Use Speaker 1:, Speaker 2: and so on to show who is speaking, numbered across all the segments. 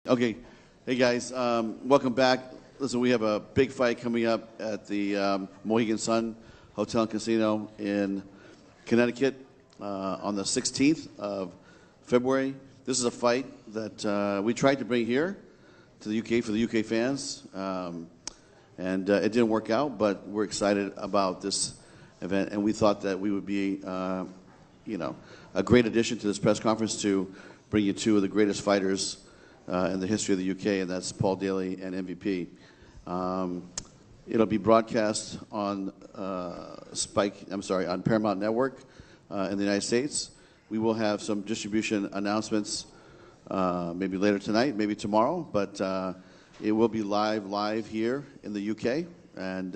Speaker 1: Okay. Hey, guys. Welcome back. Listen, we have a big fight coming up at the Mohegan Sun Hotel and Casino in Connecticut on the 16th of February. This is a fight that we tried to bring here to the UK for the UK fans, and it didn't work out, but we're excited about this event, and we thought that we would be, a great addition to this press conference to bring you two of the greatest fighters in the history of the UK, and that's Paul Daley and MVP. It'll be broadcast on on Paramount Network in the United States. We will have some distribution announcements maybe later tonight, maybe tomorrow, but it will be live here in the UK, and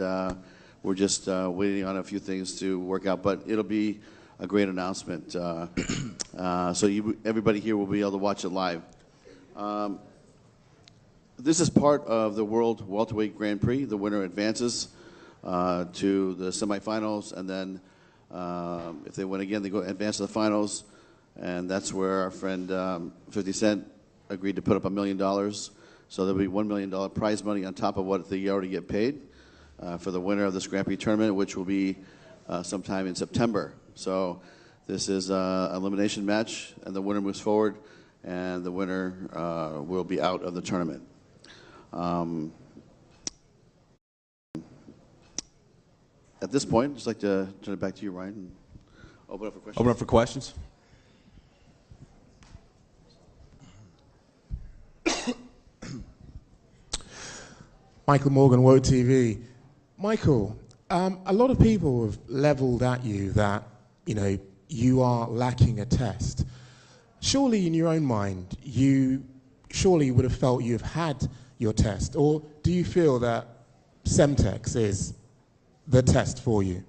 Speaker 1: we're just waiting on a few things to work out, but it'll be a great announcement. So everybody here will be able to watch it live. This is part of the World Welterweight Grand Prix. The winner advances to the semifinals, and then if they win again, they go advance to the finals, and that's where our friend 50 Cent agreed to put up $1 million. So there'll be $1 million prize money on top of what they already get paid for the winner of this Grand Prix tournament, which will be sometime in September. So this is an elimination match, and the winner moves forward, and the winner will be out of the tournament. At this point, I'd just like to turn it back to you, Ryan, and open up for questions.
Speaker 2: Open up for questions.
Speaker 3: Michael Morgan, Woe TV. Michael, a lot of people have leveled at you that, you are lacking a test. Surely in your own mind, you would have felt you've had your test, or do you feel that Semtex is the test for you?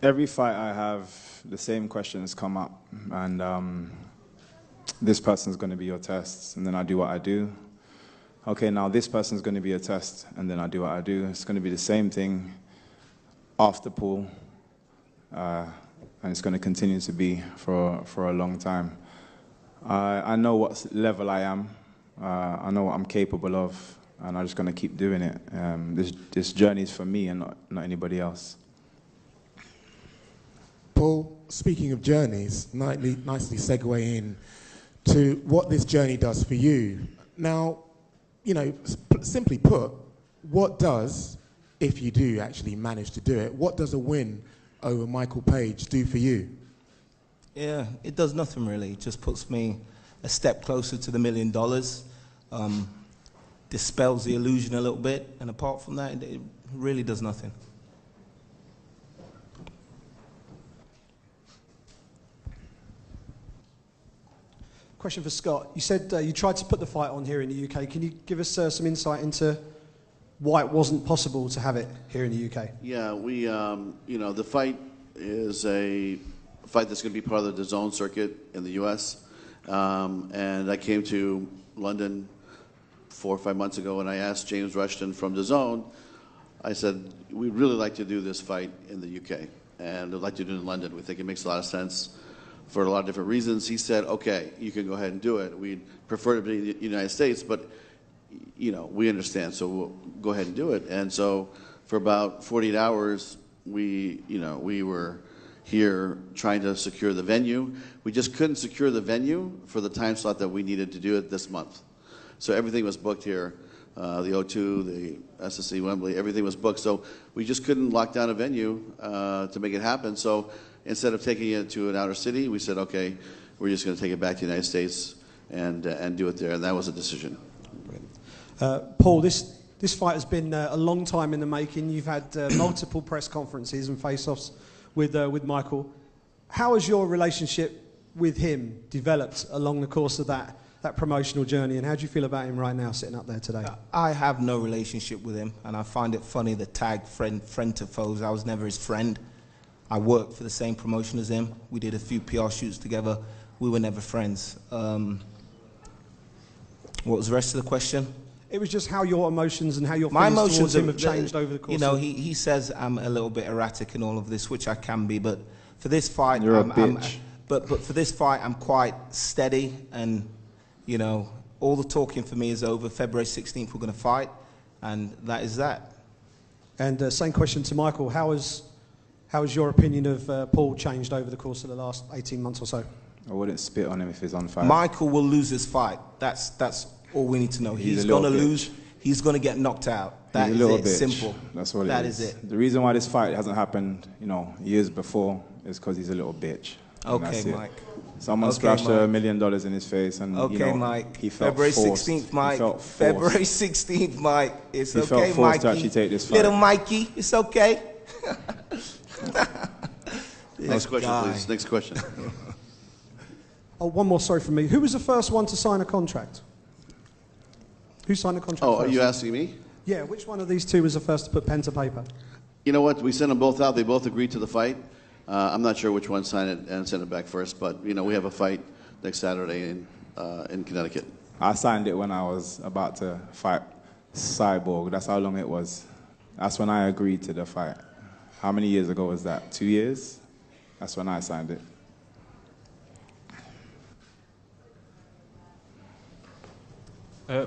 Speaker 4: Every fight I have, the same questions come up, and this person's going to be your test, and then I do what I do. Okay, now this person's going to be a test, and then I do what I do. It's going to be the same thing after Paul, and it's going to continue to be for a long time. I know what level I am. I know what I'm capable of, and I'm just going to keep doing it. This journey is for me and not anybody else.
Speaker 3: Paul, speaking of journeys, nicely segue in to what this journey does for you. Now, simply put, what does, if you do actually manage to do it, what does a win over Michael Page do for you?
Speaker 5: Yeah, it does nothing really. It just puts me a step closer to the $1 million. Dispels the illusion a little bit, and apart from that, it really does nothing.
Speaker 6: Question for Scott. You said you tried to put the fight on here in the UK. Can you give us some insight into why it wasn't possible to have it here in the UK?
Speaker 1: Yeah, we, the fight is a fight that's going to be part of the DAZN circuit in the U.S. And I came to London 4 or 5 months ago, and I asked James Rushton from DAZN, I said, we'd really like to do this fight in the UK, and I'd like to do it in London. We think it makes a lot of sense for a lot of different reasons. He said, okay, you can go ahead and do it. We'd prefer to be in the United States, but we understand, so we'll go ahead and do it. And so for about 48 hours, we were here trying to secure the venue. We just couldn't secure the venue for the time slot that we needed to do it this month. So everything was booked here, the O2, the SSC, Wembley, everything was booked. So we just couldn't lock down a venue to make it happen. So instead of taking it to an outer city, we said, okay, we're just going to take it back to the United States and do it there. And that was a decision.
Speaker 6: Paul, this fight has been a long time in the making. You've had multiple press conferences and face-offs with Michael. How has your relationship with him developed along the course of that promotional journey, and how do you feel about him right now sitting up there today?
Speaker 5: I have no relationship with him, and I find it funny the tag friend to foes. I was never his friend. I worked for the same promotion as him. We did a few PR shoots together. We were never friends. What was the rest of the question?
Speaker 6: It was just how your emotions and how your feelings towards him have changed over the course of
Speaker 5: he says I'm a little bit erratic in all of this, which I can be, but for this fight,
Speaker 4: You're a bitch.
Speaker 5: But for this fight, I'm quite steady, and you know, all the talking for me is over. February 16th, we're going to fight, and that is that.
Speaker 6: And same question to Michael. How has your opinion of Paul changed over the course of the last 18 months or so?
Speaker 4: I wouldn't spit on him if he's on fire.
Speaker 5: Michael will lose this fight. That's all we need to know. He's going to lose. He's going to get knocked out. That is it. Simple.
Speaker 4: That's what
Speaker 5: that
Speaker 4: it is.
Speaker 5: That is it.
Speaker 4: The reason why this fight hasn't happened, you know, years before is because he's a little bitch.
Speaker 5: Okay, Mike.
Speaker 4: Someone splashed $1 million in his face, and
Speaker 5: okay,
Speaker 4: you know,
Speaker 5: Mike.
Speaker 4: he felt
Speaker 5: February
Speaker 4: forced.
Speaker 5: 16th, Mike.
Speaker 4: He felt forced.
Speaker 5: February 16th, Mike. It's
Speaker 4: he
Speaker 5: okay,
Speaker 4: felt forced
Speaker 5: Mikey.
Speaker 4: to actually take this fight.
Speaker 5: Little Mikey, it's okay.
Speaker 1: Next question, please. Next question.
Speaker 6: Oh, one more, sorry for me. Who was the first one to sign a contract? Who signed the contract
Speaker 1: Oh,
Speaker 6: first?
Speaker 1: are you asking me?
Speaker 6: Yeah, which one of these two was the first to put pen to paper?
Speaker 1: You know what? We sent them both out. They both agreed to the fight. I'm not sure which one signed it and sent it back first, but you know, we have a fight next Saturday in Connecticut.
Speaker 4: I signed it when I was about to fight Cyborg. That's how long it was. That's when I agreed to the fight. How many years ago was that? 2 years? That's when I signed it.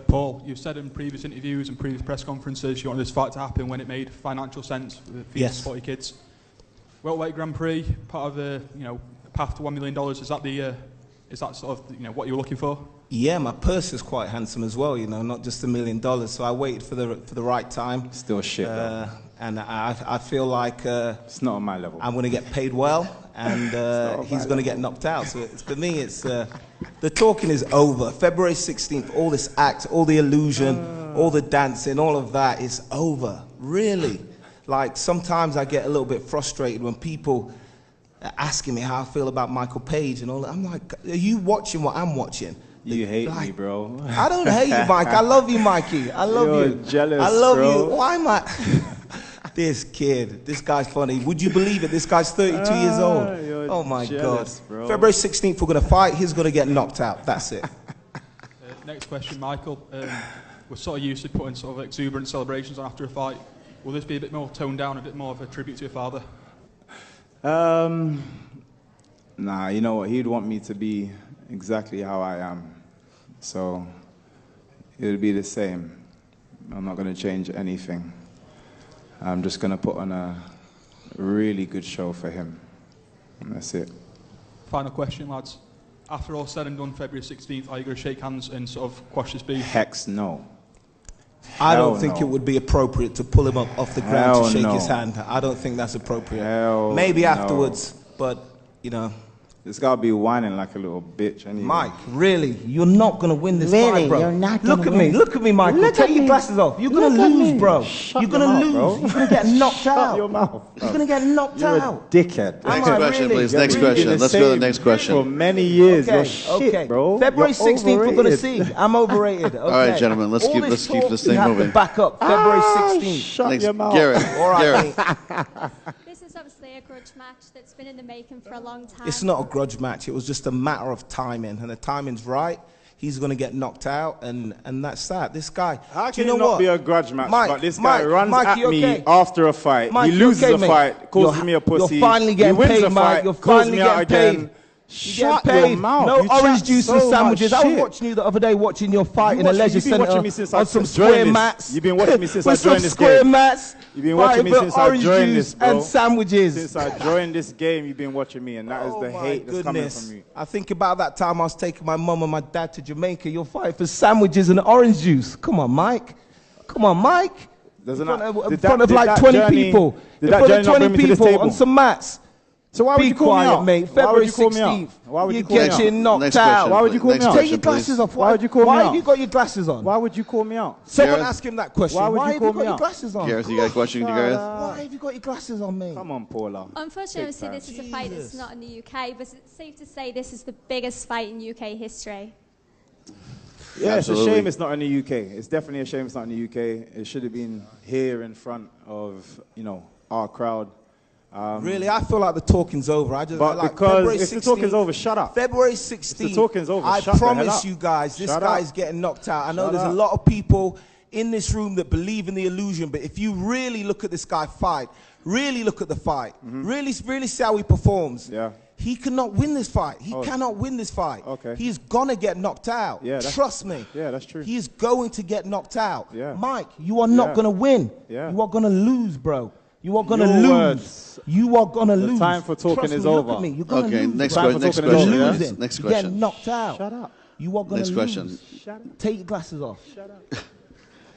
Speaker 2: Paul, you've said in previous interviews and previous press conferences you wanted this fight to happen when it made financial sense for you to support your kids. Welterweight Grand Prix, part of the path to $1 million. Is that sort of what you were looking for?
Speaker 5: Yeah, my purse is quite handsome as well. You know, not just $1 million. So I waited for the right time.
Speaker 4: Still shit though.
Speaker 5: And I feel like
Speaker 4: it's not on my level.
Speaker 5: I'm going to get paid well, and he's going to get knocked out. So for me, it's the talking is over. February 16th, all this act, all the illusion, all the dancing, all of that is over. Really, like sometimes I get a little bit frustrated when people are asking me how I feel about Michael Page and all that. I'm like, are you watching what I'm watching?
Speaker 4: You hate me, bro.
Speaker 5: I don't hate you, Mike. I love you, Mikey. I love
Speaker 4: You're
Speaker 5: you.
Speaker 4: Jealous,
Speaker 5: I love
Speaker 4: bro.
Speaker 5: you. Why am I? This kid, this guy's funny. Would you believe it? This guy's 32 years old. Oh my
Speaker 4: jealous,
Speaker 5: God.
Speaker 4: bro.
Speaker 5: February 16th, we're going to fight. He's going to get knocked out. That's it.
Speaker 2: Next question, Michael. We're sort of used to putting sort of exuberant celebrations on after a fight. Will this be a bit more toned down, a bit more of a tribute to your father?
Speaker 4: Nah, you know what? He'd want me to be exactly how I am. So it'll be the same. I'm not going to change anything. I'm just going to put on a really good show for him. And that's it.
Speaker 2: Final question, lads. After all said and done, February 16th, are you going to shake hands and sort of quash this beef?
Speaker 4: Hex no.
Speaker 5: I don't think it would be appropriate to pull him up off the ground to shake his hand. I don't think that's appropriate. Maybe afterwards, but, you know.
Speaker 4: This guy be whining like a little bitch. Anyway.
Speaker 5: Mike, really? You're not going to win this fight, bro.
Speaker 7: You're not gonna
Speaker 5: Look at me. Look at me, Michael. Take your glasses off. You're going to lose, bro. You're going to lose.
Speaker 4: Bro.
Speaker 5: You're going to get knocked out.
Speaker 4: Shut your mouth.
Speaker 5: You're going to get knocked
Speaker 4: You're
Speaker 5: out.
Speaker 4: a dickhead.
Speaker 1: Next question, please. Next question. Let's go to the next question.
Speaker 4: For many years, you're shit, bro.
Speaker 5: February
Speaker 4: You're
Speaker 5: 16th, we're going to
Speaker 4: overrated.
Speaker 5: see. I'm overrated. Okay.
Speaker 1: All right, gentlemen. Let's keep this thing moving.
Speaker 5: We have to back up. February 16th.
Speaker 4: Shut your mouth.
Speaker 1: Garrett.
Speaker 5: All right,
Speaker 1: Garrett.
Speaker 5: mate.
Speaker 8: This is obviously a grudge match that's been in the making for a long time.
Speaker 5: It's not a grudge match. It was just a matter of timing, and the timing's right. He's going to get knocked out, and that's that. This guy.
Speaker 4: How
Speaker 5: do you
Speaker 4: can
Speaker 5: know
Speaker 4: it not
Speaker 5: what?
Speaker 4: be a grudge match?
Speaker 5: Mike,
Speaker 4: but this guy runs
Speaker 5: Mike,
Speaker 4: at
Speaker 5: you
Speaker 4: me
Speaker 5: okay?
Speaker 4: after a fight.
Speaker 5: Mike,
Speaker 4: he
Speaker 5: you
Speaker 4: loses
Speaker 5: okay,
Speaker 4: a
Speaker 5: mate?
Speaker 4: fight, calls me a pussy.
Speaker 5: You're finally getting
Speaker 4: he wins
Speaker 5: paid,
Speaker 4: the
Speaker 5: Mike.
Speaker 4: fight,
Speaker 5: You're
Speaker 4: calls
Speaker 5: finally
Speaker 4: me out
Speaker 5: getting paid.
Speaker 4: again.
Speaker 5: You're
Speaker 4: Shut
Speaker 5: getting paid.
Speaker 4: your mouth.
Speaker 5: No
Speaker 4: You
Speaker 5: orange
Speaker 4: chat
Speaker 5: juice
Speaker 4: so
Speaker 5: and
Speaker 4: much
Speaker 5: sandwiches. I was
Speaker 4: shit.
Speaker 5: watching you the other day, watching your fight in a leisure
Speaker 4: You've been
Speaker 5: centre
Speaker 4: watching me since I
Speaker 5: on some
Speaker 4: joined
Speaker 5: square
Speaker 4: this.
Speaker 5: mats.
Speaker 4: You've been watching me since I
Speaker 5: with some
Speaker 4: joined this
Speaker 5: square
Speaker 4: game.
Speaker 5: mats.
Speaker 4: You've been watching me
Speaker 5: fighting
Speaker 4: since
Speaker 5: for
Speaker 4: I
Speaker 5: orange
Speaker 4: joined
Speaker 5: juice
Speaker 4: this, bro.
Speaker 5: and sandwiches.
Speaker 4: Since I joined this game, you've been watching me, and that is the hate that's coming from you.
Speaker 5: I think about that time I was taking my mum and my dad to Jamaica. You're fighting for sandwiches and orange juice. Come on, Mike. Come on, Mike. In front of like 20 people. In front of 20 people on some mats.
Speaker 4: So why would you call me out?
Speaker 5: Mate.
Speaker 4: Why would
Speaker 5: February
Speaker 4: you call me
Speaker 5: 16th.
Speaker 4: out? Why would you
Speaker 5: You're
Speaker 4: call me out?
Speaker 5: getting knocked
Speaker 1: Next
Speaker 5: out.
Speaker 1: question,
Speaker 4: Why would you call me
Speaker 1: Next
Speaker 4: out?
Speaker 1: question,
Speaker 5: Take your glasses
Speaker 1: please.
Speaker 5: off.
Speaker 4: Why would you call me
Speaker 5: Why
Speaker 4: out?
Speaker 5: have you got your glasses on?
Speaker 4: Why would you call me out?
Speaker 5: Someone
Speaker 1: Gareth?
Speaker 5: ask him that question.
Speaker 4: Why would
Speaker 5: Why
Speaker 4: you
Speaker 5: have
Speaker 4: call
Speaker 5: you got
Speaker 4: me
Speaker 5: your
Speaker 4: out?
Speaker 5: glasses on?
Speaker 1: Gareth, you got a question, Gareth?
Speaker 5: Why have you got your glasses on, mate?
Speaker 4: Come on, Paula.
Speaker 8: Unfortunately, obviously, this is a fight that's not in the UK, but it's safe to say this is the biggest fight in UK history.
Speaker 4: Yeah,
Speaker 1: Absolutely.
Speaker 4: it's a shame it's not in the UK. It's definitely a shame it's not in the UK. It should have been here in front of, our crowd.
Speaker 5: Really, I feel like the talking's over.
Speaker 4: But because if the talking's over, shut up.
Speaker 5: February 16th,
Speaker 4: If the talking's over,
Speaker 5: I
Speaker 4: shut the hell
Speaker 5: promise
Speaker 4: up.
Speaker 5: you guys, this
Speaker 4: Shut
Speaker 5: guy's
Speaker 4: up.
Speaker 5: getting knocked out. I know
Speaker 4: Shut
Speaker 5: there's a
Speaker 4: up.
Speaker 5: lot of people in this room that believe in the illusion, but if you really look at this guy fight, really look at the fight, really see how he performs,
Speaker 4: Yeah.
Speaker 5: He cannot win this fight. He cannot win this fight.
Speaker 4: Okay.
Speaker 5: He's going to get knocked out.
Speaker 4: Yeah,
Speaker 5: Trust me.
Speaker 4: Yeah, that's true.
Speaker 5: He's going to get knocked out.
Speaker 4: Yeah.
Speaker 5: Mike, you are not going to win.
Speaker 4: Yeah.
Speaker 5: You are going to lose, bro. You are going to
Speaker 4: Your
Speaker 5: lose.
Speaker 4: words.
Speaker 5: You are going to lose.
Speaker 4: The time for talking
Speaker 5: Trust
Speaker 4: is
Speaker 5: me,
Speaker 4: over.
Speaker 5: Look at me. You're going to
Speaker 1: Okay,
Speaker 5: lose.
Speaker 1: next
Speaker 5: bro.
Speaker 1: question. Next
Speaker 4: You're
Speaker 1: question.
Speaker 5: You're
Speaker 1: Guys.
Speaker 5: losing.
Speaker 1: Next
Speaker 5: You're getting
Speaker 1: question.
Speaker 5: knocked out.
Speaker 4: Shut up.
Speaker 5: You are going
Speaker 1: Next
Speaker 5: to
Speaker 1: question.
Speaker 5: lose.
Speaker 4: Shut up.
Speaker 5: Take your glasses off.
Speaker 4: Shut up.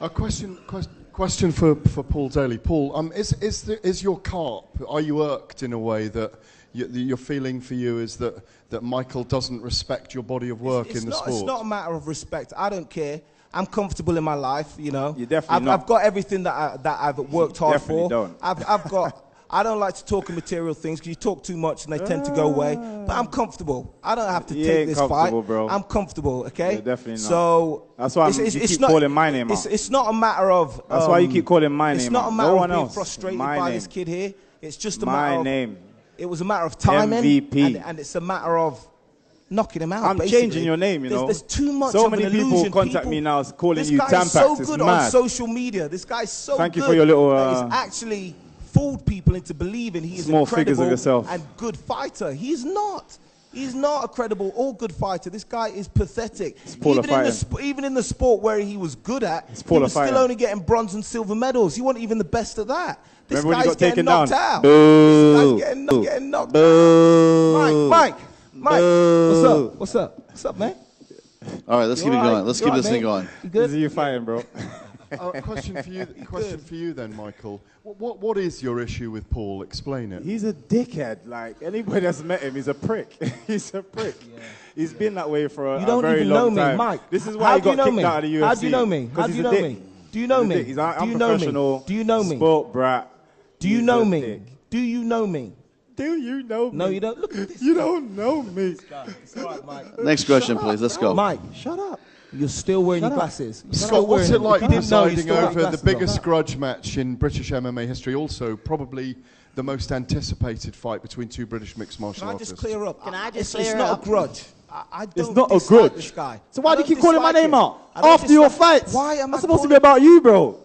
Speaker 7: A question for Paul Daley. Paul, is your carp? Are you irked in a way that your feeling for you is that Michael doesn't respect your body of work in the sport?
Speaker 5: It's not a matter of respect. I don't care. I'm comfortable in my life, you know.
Speaker 4: You're definitely not.
Speaker 5: I've got everything that I've worked hard
Speaker 4: Definitely
Speaker 5: for.
Speaker 4: don't.
Speaker 5: I've got. I don't like to talk in material things because you talk too much and they tend to go away. But I'm comfortable. I don't have to
Speaker 4: You
Speaker 5: take
Speaker 4: ain't
Speaker 5: this fight.
Speaker 4: comfortable, bro.
Speaker 5: I'm comfortable, okay?
Speaker 4: You're definitely not.
Speaker 5: So
Speaker 4: That's why you keep calling my name out.
Speaker 5: It's not a matter of.
Speaker 4: That's why you keep calling my name
Speaker 5: It's not
Speaker 4: out.
Speaker 5: a matter
Speaker 4: No
Speaker 5: of
Speaker 4: one
Speaker 5: being
Speaker 4: else.
Speaker 5: frustrated
Speaker 4: My
Speaker 5: by
Speaker 4: name.
Speaker 5: this kid here. It's just a
Speaker 4: My
Speaker 5: matter of.
Speaker 4: name.
Speaker 5: It was a matter of timing.
Speaker 4: MVP.
Speaker 5: And it's a matter of knocking him out.
Speaker 4: I'm
Speaker 5: basically.
Speaker 4: changing your name, you know.
Speaker 5: There's too much
Speaker 4: So
Speaker 5: of
Speaker 4: many
Speaker 5: an
Speaker 4: people
Speaker 5: illusion.
Speaker 4: contact me now calling
Speaker 5: this
Speaker 4: you
Speaker 5: guy
Speaker 4: Tampax.
Speaker 5: is so
Speaker 4: It's
Speaker 5: good
Speaker 4: mad.
Speaker 5: on social media. This guy's so
Speaker 4: Thank you
Speaker 5: good
Speaker 4: for your little,
Speaker 5: that he's actually fooled people into believing he is
Speaker 4: small
Speaker 5: incredible
Speaker 4: figures of yourself.
Speaker 5: and good fighter. He's not. He's not a credible or good fighter. This guy is pathetic.
Speaker 4: Paul
Speaker 5: Even in the sport where he was good at, he
Speaker 4: Paul
Speaker 5: was still
Speaker 4: fighting.
Speaker 5: only getting bronze and silver medals. He wasn't even the best at that. This
Speaker 4: Remember when he
Speaker 5: guy's
Speaker 4: got
Speaker 5: getting
Speaker 4: taken
Speaker 5: knocked
Speaker 4: down?
Speaker 5: out.
Speaker 4: Boo.
Speaker 5: This guy's getting knocked
Speaker 4: Boo.
Speaker 5: out. Mike, what's up? What's up, man?
Speaker 1: All right, let's keep it going. Let's keep this thing going.
Speaker 5: You
Speaker 4: This
Speaker 5: good?
Speaker 4: is you fighting, bro.
Speaker 7: Question for you. Question for you then, Michael. What is your issue with Paul? Explain it.
Speaker 4: He's a dickhead. Like, anybody that's met him, he's a prick. He's a prick. Yeah. He's been that way for a
Speaker 5: You don't
Speaker 4: very
Speaker 5: even
Speaker 4: long
Speaker 5: know me,
Speaker 4: time.
Speaker 5: Mike.
Speaker 4: This is why he got kicked out of the UFC.
Speaker 5: How do you know me?
Speaker 4: 'Cause
Speaker 5: How do
Speaker 4: he's
Speaker 5: you
Speaker 4: a
Speaker 5: know
Speaker 4: dick.
Speaker 5: me? Do you know
Speaker 4: He's a
Speaker 5: me?
Speaker 4: dick. He's
Speaker 5: Do you know me?
Speaker 4: unprofessional.
Speaker 5: Do you know me?
Speaker 4: Sport brat.
Speaker 5: Do you
Speaker 4: He's
Speaker 5: know
Speaker 4: a
Speaker 5: me?
Speaker 4: dick.
Speaker 5: Do you know me?
Speaker 4: Do you know me?
Speaker 5: No, you don't. Look at this.
Speaker 4: You don't know me.
Speaker 5: It's all right, Mike.
Speaker 1: Next question, please. Let's go.
Speaker 5: Mike,
Speaker 4: Shut up.
Speaker 5: you're still wearing your glasses. You're still
Speaker 7: Scott, what's
Speaker 5: wearing
Speaker 7: it like
Speaker 5: If you didn't know, you
Speaker 7: presiding
Speaker 5: still got
Speaker 7: over the
Speaker 5: glasses on.
Speaker 7: biggest grudge match in British MMA history? Also, probably the most anticipated fight between two British mixed martial
Speaker 5: Can I
Speaker 7: artists.
Speaker 5: just clear up?
Speaker 9: Can I just
Speaker 5: It's
Speaker 9: clear
Speaker 5: not
Speaker 9: up?
Speaker 5: a grudge. I don't
Speaker 4: not a
Speaker 5: dislike
Speaker 4: grudge.
Speaker 5: this guy.
Speaker 4: So why
Speaker 5: I
Speaker 4: do you
Speaker 5: don't
Speaker 4: keep calling my
Speaker 5: dislike
Speaker 4: name
Speaker 5: him.
Speaker 4: out?
Speaker 5: I don't
Speaker 4: After your
Speaker 5: dislike-
Speaker 4: fights.
Speaker 5: Why am I
Speaker 4: That's supposed to be
Speaker 5: calling-
Speaker 4: about you, bro.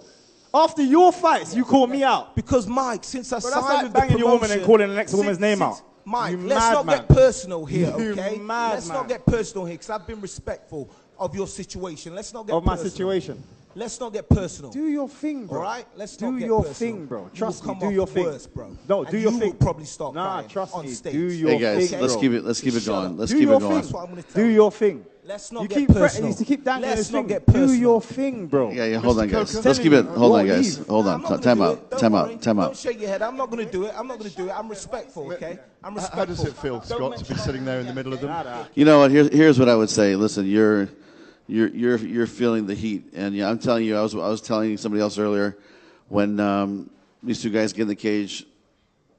Speaker 4: After your fights, you call me out.
Speaker 5: Because Mike, since I
Speaker 4: Bro,
Speaker 5: signed
Speaker 4: that's like
Speaker 5: with the
Speaker 4: banging your woman and
Speaker 5: promotion-
Speaker 4: calling the next woman's name out.
Speaker 5: Mike,
Speaker 4: You
Speaker 5: let's
Speaker 4: mad
Speaker 5: not
Speaker 4: man.
Speaker 5: get personal here,
Speaker 4: You
Speaker 5: okay?
Speaker 4: mad
Speaker 5: Let's
Speaker 4: man.
Speaker 5: not get personal here, because I've been respectful of your situation. Let's not get
Speaker 4: Of my
Speaker 5: personal.
Speaker 4: situation.
Speaker 5: Let's not get personal.
Speaker 4: Do your thing, bro.
Speaker 5: All right? Let's
Speaker 4: do
Speaker 5: not get
Speaker 4: your
Speaker 5: personal.
Speaker 4: thing, bro.
Speaker 5: You
Speaker 4: Trust
Speaker 5: will
Speaker 4: me.
Speaker 5: come
Speaker 4: Do
Speaker 5: off
Speaker 4: your thing.
Speaker 5: worse, bro.
Speaker 4: No,
Speaker 5: And
Speaker 4: do your
Speaker 5: you
Speaker 4: thing.
Speaker 5: will probably start
Speaker 4: Nah,
Speaker 5: crying
Speaker 4: trust
Speaker 5: on
Speaker 4: me.
Speaker 5: stage.
Speaker 4: Do your
Speaker 1: Hey guys,
Speaker 4: thing,
Speaker 1: let's
Speaker 4: bro.
Speaker 1: keep it. Let's keep it
Speaker 5: Shut
Speaker 1: going.
Speaker 5: up.
Speaker 1: Let's
Speaker 4: Do
Speaker 1: keep
Speaker 4: your
Speaker 1: it going.
Speaker 5: That's what I'm going to tell
Speaker 4: Do
Speaker 5: you.
Speaker 4: your thing.
Speaker 5: Let's not
Speaker 4: You
Speaker 5: get
Speaker 4: keep
Speaker 5: personal.
Speaker 4: you keep dangling
Speaker 5: Let's
Speaker 4: this
Speaker 5: not
Speaker 4: thing.
Speaker 5: get
Speaker 4: Do
Speaker 5: personal.
Speaker 4: your thing, bro.
Speaker 1: Yeah, hold on, guys.
Speaker 7: Coker?
Speaker 1: Let's keep it. Hold on,
Speaker 4: Don't
Speaker 1: guys.
Speaker 4: leave.
Speaker 1: Hold
Speaker 5: I'm
Speaker 1: on.
Speaker 5: not gonna
Speaker 1: Time
Speaker 5: do
Speaker 1: out.
Speaker 5: it. Don't
Speaker 1: Time
Speaker 5: worry.
Speaker 1: out. Time
Speaker 5: Don't
Speaker 1: out.
Speaker 5: shake your head. I'm not going to do it. I'm not going to do it. I'm respectful, okay? I'm respectful.
Speaker 7: How does it feel,
Speaker 5: Don't
Speaker 7: Scott, to
Speaker 5: mention
Speaker 7: be
Speaker 5: my
Speaker 7: sitting there in the
Speaker 5: name.
Speaker 7: middle of them?
Speaker 1: You know what? Here's what I would say. Listen, you're feeling the heat, and yeah, I'm telling you, I was telling somebody else earlier, when these two guys get in the cage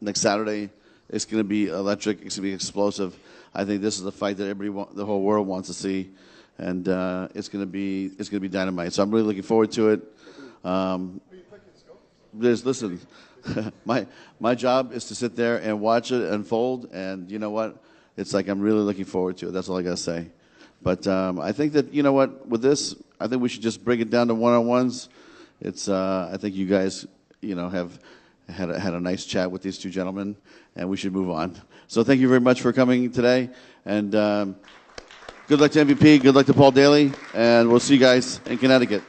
Speaker 1: next Saturday, it's going to be electric. It's going to be explosive. I think this is the fight that the whole world wants to see, and it's going to be dynamite. So I'm really looking forward to it. Listen, my job is to sit there and watch it unfold, and you know what? It's like I'm really looking forward to it. That's all I got to say. But I think that, you know what, with this, I think we should just bring it down to one-on-ones. I think you guys, have had a nice chat with these two gentlemen, and we should move on. So thank you very much for coming today, and good luck to MVP, good luck to Paul Daley, and we'll see you guys in Connecticut.